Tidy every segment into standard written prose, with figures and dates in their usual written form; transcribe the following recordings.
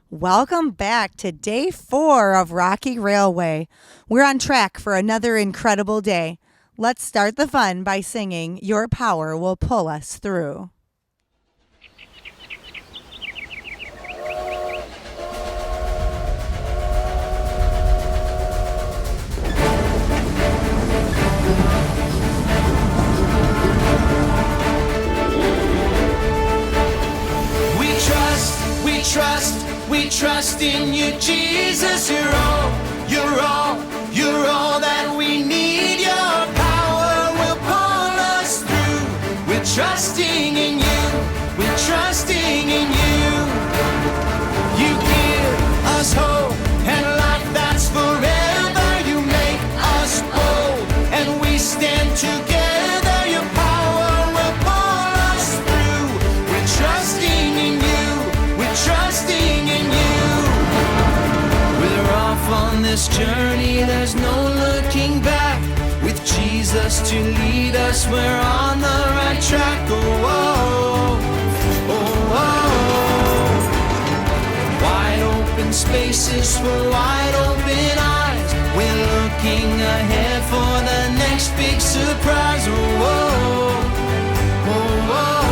Welcome back to day 4 of Rocky Railway. We're on track for another incredible day. Let's start the fun by singing Your Power Will Pull Us Through. We trust in you, Jesus. You're all that we need. Your power will pull us through. We're trusting in you. We're trusting in you. You give us hope and life that's forever. You make us bold and we stand together. Your power will pull us through. We're trusting in you. We're trusting in you. We're off on this journey, there's no looking back. With Jesus to lead us, we're on the right track. Oh, oh, oh, oh. Wide open spaces for wide open eyes. We're looking ahead for the next big surprise. Oh, oh, oh, oh.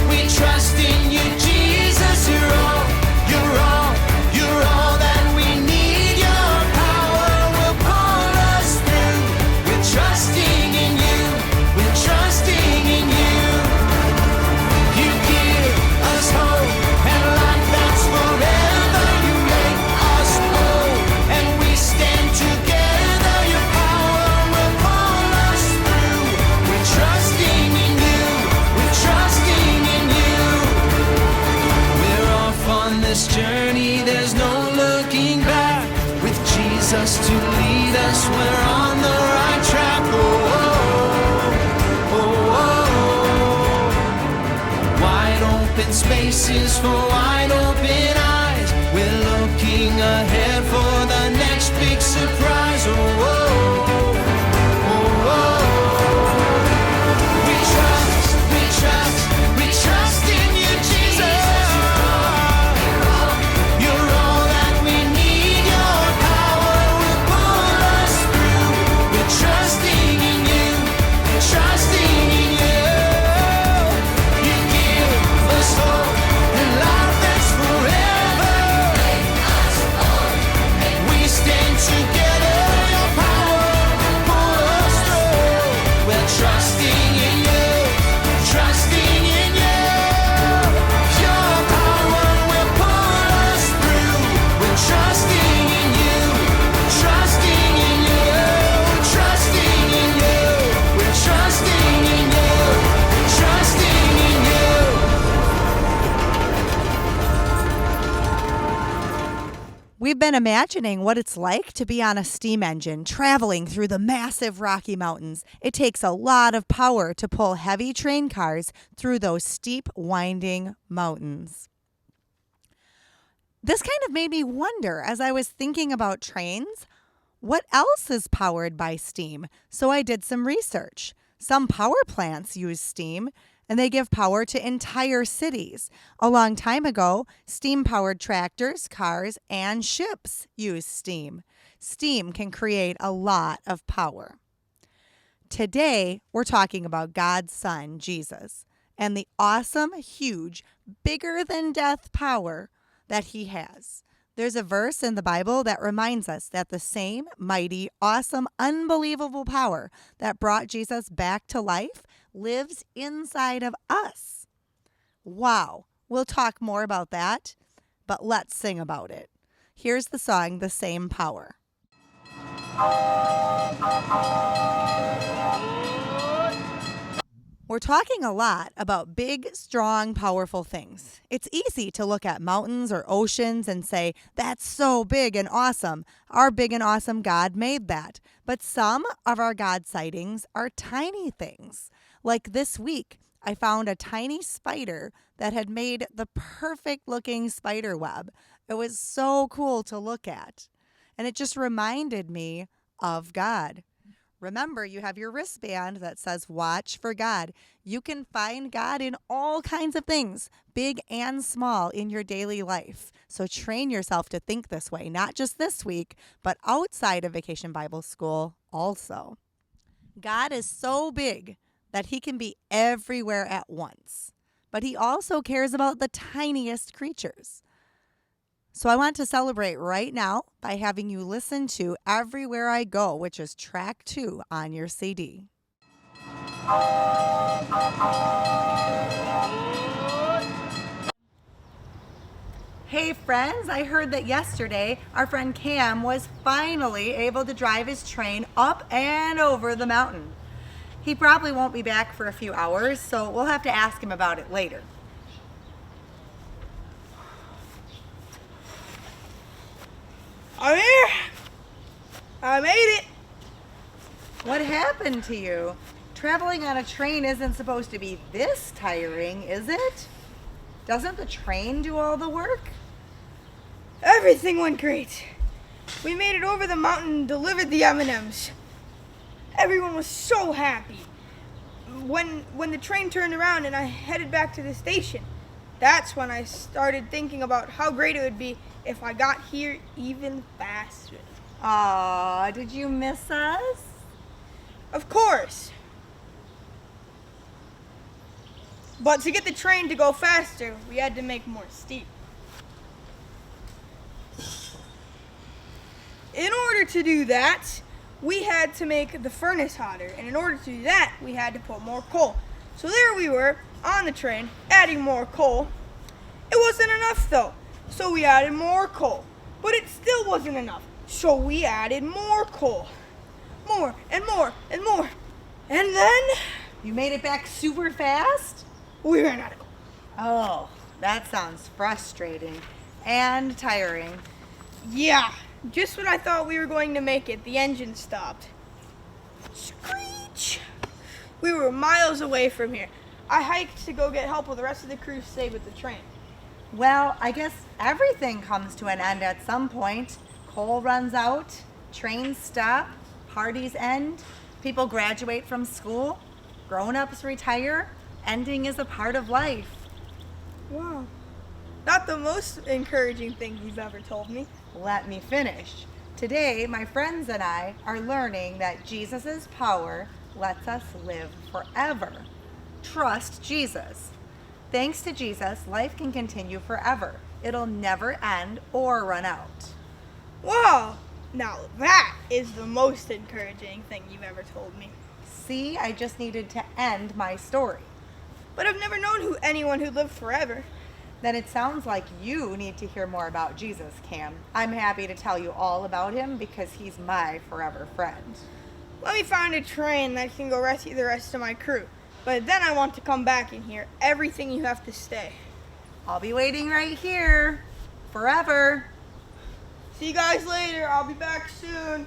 We trust in you, Jesus. You're all that we need. Your power will pull us through. We're trusting in you. We're trusting in you. You give us hope and life that's forever. You make us bold and we stand together. Your power will pull us through. We're trusting in you. We're trusting in you. We're off on this journey, there's no looking back. With Jesus to lead us, we're on the right track. Oh, oh, oh, oh. Wide open spaces for wide open eyes. We're looking ahead for the next big surprise. Oh, oh, oh, oh. We trust in you, Jesus. You're all that we need. Your power will pull us through. We're trusting in you. We're trusting in you. You give us hope and life that's forever. We stand together. Your power will pull us through. We're trusting in you. Trusting in you. Your power will pull us through. We're trusting in you. Trusting in you. Trusting in you. We're trusting in you. Trusting in you. We've been imagining what it's like to be on a steam engine traveling through the massive Rocky Mountains. It takes a lot of power to pull heavy train cars through those steep, winding mountains. This kind of made me wonder as I was thinking about trains, what else is powered by steam? So I did some research. Some power plants use steam, and they give power to entire cities. A long time ago, steam-powered tractors, cars, and ships use steam. Steam can create a lot of power. Today, we're talking about God's Son, Jesus, and the awesome, huge, bigger-than-death power that he has. There's a verse in the Bible that reminds us that the same mighty, awesome, unbelievable power that brought Jesus back to life lives inside of us. Wow. We'll talk more about that, but let's sing about it. Here's the song, The Same Power. We're talking a lot about big, strong, powerful things. It's easy to look at mountains or oceans and say, that's so big and awesome. Our big and awesome God made that. But some of our God sightings are tiny things. Like this week, I found a tiny spider that had made the perfect looking spider web. It was so cool to look at. and it just reminded me of God. Remember, you have your wristband that says Watch for God. You can find God in all kinds of things, big and small, in your daily life. So train yourself to think this way, not just this week, but outside of Vacation Bible School also. God is so big that he can be everywhere at once, but he also cares about the tiniest creatures. So I want to celebrate right now by having you listen to Everywhere I Go, which is track 2 on your CD. Hey friends, I heard that yesterday our friend Cam was finally able to drive his train up and over the mountain. He probably won't be back for a few hours, so we'll have to ask him about it later. I'm here. I made it. What happened to you? Traveling on a train isn't supposed to be this tiring, is it? Doesn't the train do all the work? Everything went great. We made it over the mountain and delivered the M&Ms. Everyone was so happy. When the train turned around and I headed back to the station, that's when I started thinking about how great it would be if I got here even faster. Aw, did you miss us? Of course. But to get the train to go faster, we had to make more steep. In order to do that, we had to make the furnace hotter. And in order to do that, we had to put more coal. So there we were, on the train, adding more coal. It wasn't enough though, so we added more coal. But it still wasn't enough, so we added more coal. More and more and more. And then You made it back super fast? we ran out of coal. Oh, that sounds frustrating and tiring. Yeah, just when I thought we were going to make it, the engine stopped. Screech! We were miles away from here. I hiked to go get help while the rest of the crew stayed with the train. Well, I guess everything comes to an end at some point. Coal runs out, trains stop, parties end, people graduate from school, grown-ups retire. Ending is a part of life. Wow. Not the most encouraging thing you've ever told me. Let me finish. Today, my friends and I are learning that Jesus' power lets us live forever. Trust Jesus. Thanks to Jesus, life can continue forever. It'll never end or run out. Wow. Now that is the most encouraging thing you've ever told me. See, I just needed to end my story. But I've never known anyone who lived forever. Then it sounds like you need to hear more about Jesus, Cam. I'm happy to tell you all about him because he's my forever friend. Let me find a train that can go rescue the rest of my crew. But then I want to come back and hear everything you have to say. I'll be waiting right here. Forever. See you guys later. I'll be back soon.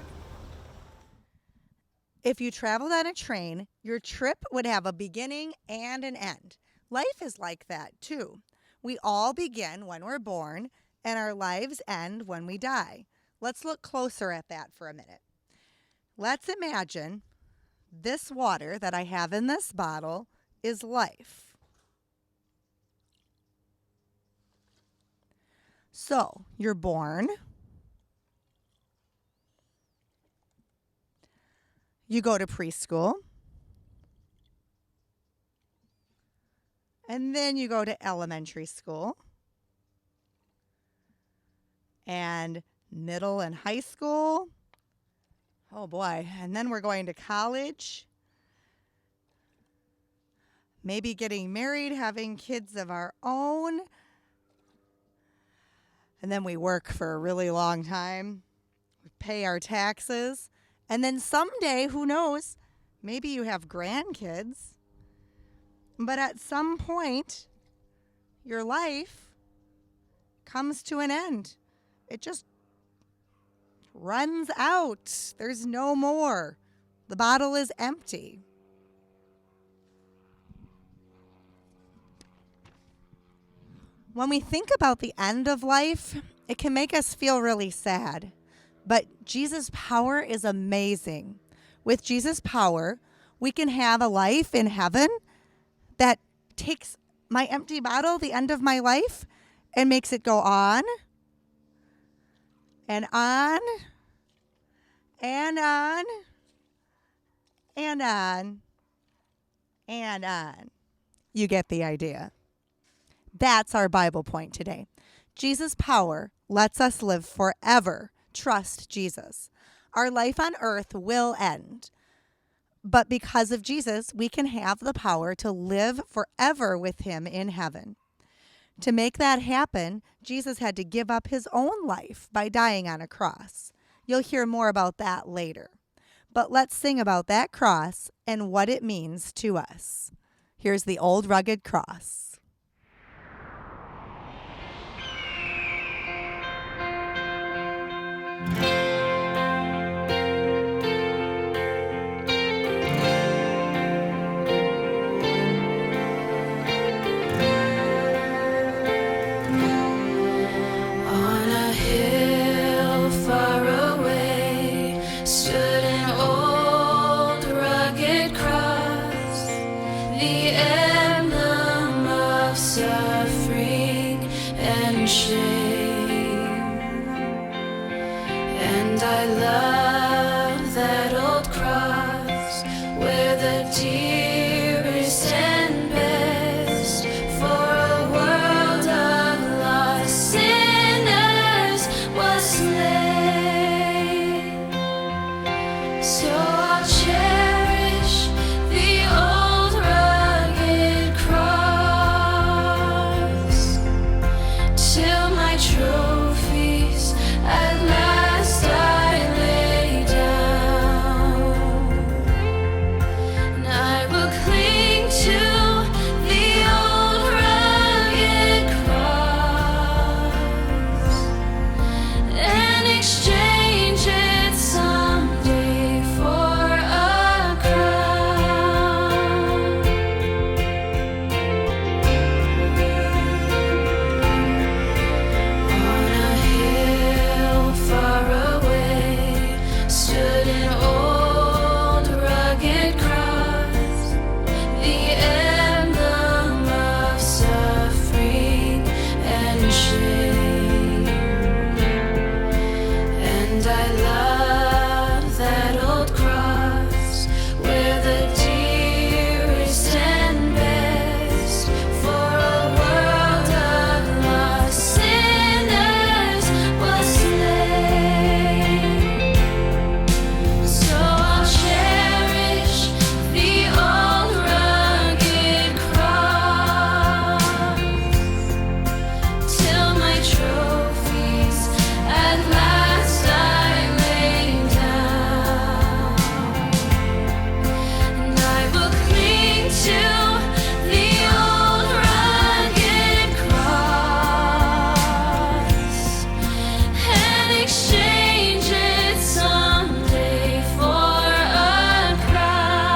If you traveled on a train, your trip would have a beginning and an end. Life is like that, too. We all begin when we're born, and our lives end when we die. Let's look closer at that for a minute. Let's imagine this water that I have in this bottle is life. So, you're born. You go to preschool. And then you go to elementary school. And middle and high school. Oh boy. And then we're going to college. Maybe getting married, having kids of our own. And then we work for a really long time. We pay our taxes. And then someday, who knows, maybe you have grandkids. But at some point, your life comes to an end. It just runs out. There's no more. The bottle is empty. When we think about the end of life, it can make us feel really sad. But Jesus' power is amazing. With Jesus' power, we can have a life in heaven that takes my empty bottle, the end of my life, and makes it go on and on and on and on and on. You get the idea. That's our Bible point today. Jesus' power lets us live forever. Trust Jesus. Our life on earth will end. But because of Jesus, we can have the power to live forever with him in heaven. To make that happen, Jesus had to give up his own life by dying on a cross. You'll hear more about that later. But let's sing about that cross and what it means to us. Here's the old rugged cross. On a hill far away stood an old rugged cross, the emblem of suffering and shame. And I love that old cross where the dearest and best for a world of lost sinners was slain. So I'll cherish the old rugged cross till my trophies at last I lay down. And I will cling to the old rugged cross and exchange it someday for a crown. On a hill far away stood an old rugged cross, the emblem of suffering and shame. And I love that old cross where the dearest and best for a world of lost sinners was slain. So I'll cherish the old rugged cross till my trophies at last I lay down. And I will cling to the old rugged cross and exchange it someday for a crown.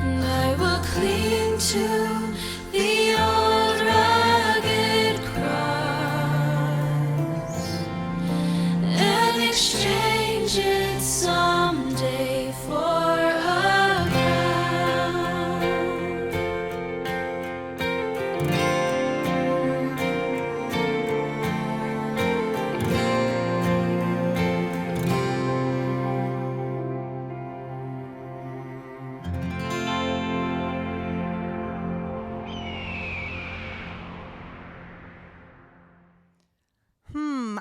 And I will cling to the old rugged cross and exchange it someday for a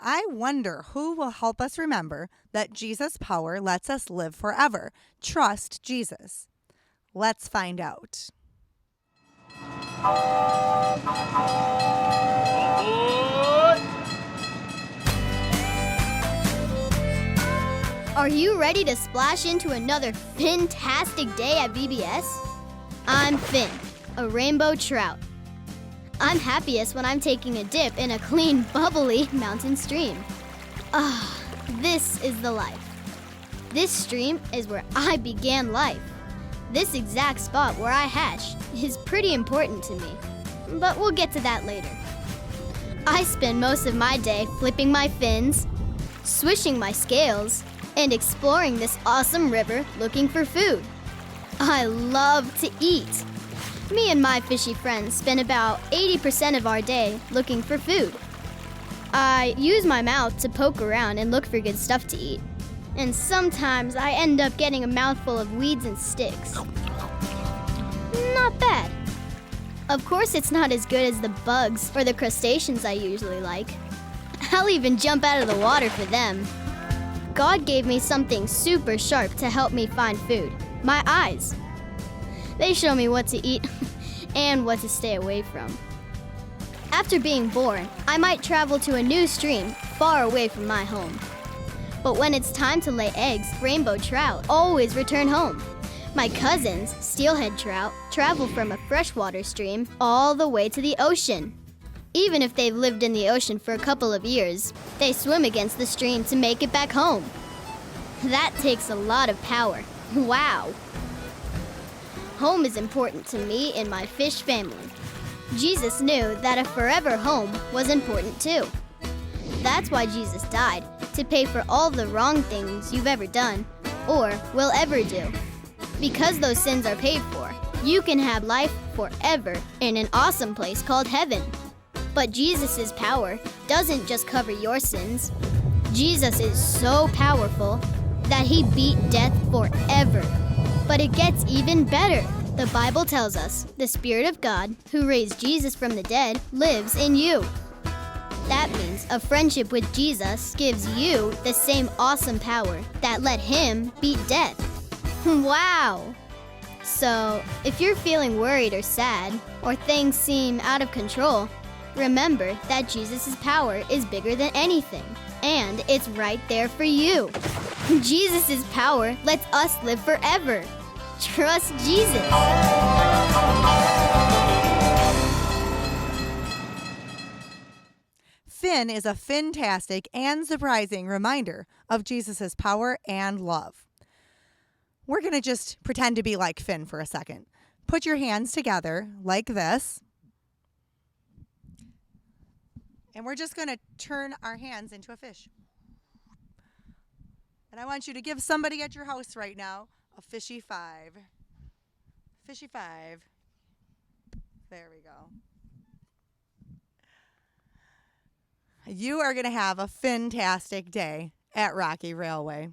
I wonder who will help us remember that Jesus' power lets us live forever. Trust Jesus. Let's find out. Are you ready to splash into another fantastic day at VBS? I'm Finn, a rainbow trout. I'm happiest when I'm taking a dip in a clean, bubbly mountain stream. Ah, this is the life. This stream is where I began life. This exact spot where I hatched is pretty important to me, but we'll get to that later. I spend most of my day flipping my fins, swishing my scales, and exploring this awesome river looking for food. I love to eat. Me and my fishy friends spend about 80% of our day looking for food. I use my mouth to poke around and look for good stuff to eat. And sometimes I end up getting a mouthful of weeds and sticks. Not bad. Of course, it's not as good as the bugs or the crustaceans I usually like. I'll even jump out of the water for them. God gave me something super sharp to help me find food. My eyes. They show me what to eat and what to stay away from. After being born, I might travel to a new stream far away from my home. But when it's time to lay eggs, rainbow trout always return home. My cousins, steelhead trout, travel from a freshwater stream all the way to the ocean. Even if they've lived in the ocean for a couple of years, they swim against the stream to make it back home. That takes a lot of power. Wow. Home is important to me and my fish family. Jesus knew that a forever home was important too. That's why Jesus died, to pay for all the wrong things you've ever done or will ever do. Because those sins are paid for, you can have life forever in an awesome place called heaven. But Jesus' power doesn't just cover your sins. Jesus is so powerful that he beat death forever. But it gets even better. The Bible tells us the Spirit of God, who raised Jesus from the dead, lives in you. That means a friendship with Jesus gives you the same awesome power that let him beat death. Wow! So, if you're feeling worried or sad, or things seem out of control, remember that Jesus' power is bigger than anything, and it's right there for you. Jesus' power lets us live forever. Trust Jesus. Finn is a fantastic and surprising reminder of Jesus' power and love. We're going to just pretend to be like Finn for a second. Put your hands together like this. And we're just going to turn our hands into a fish. And I want you to give somebody at your house right now a fishy five. Fishy five. There we go. You are going to have a fantastic day at Rocky Railway.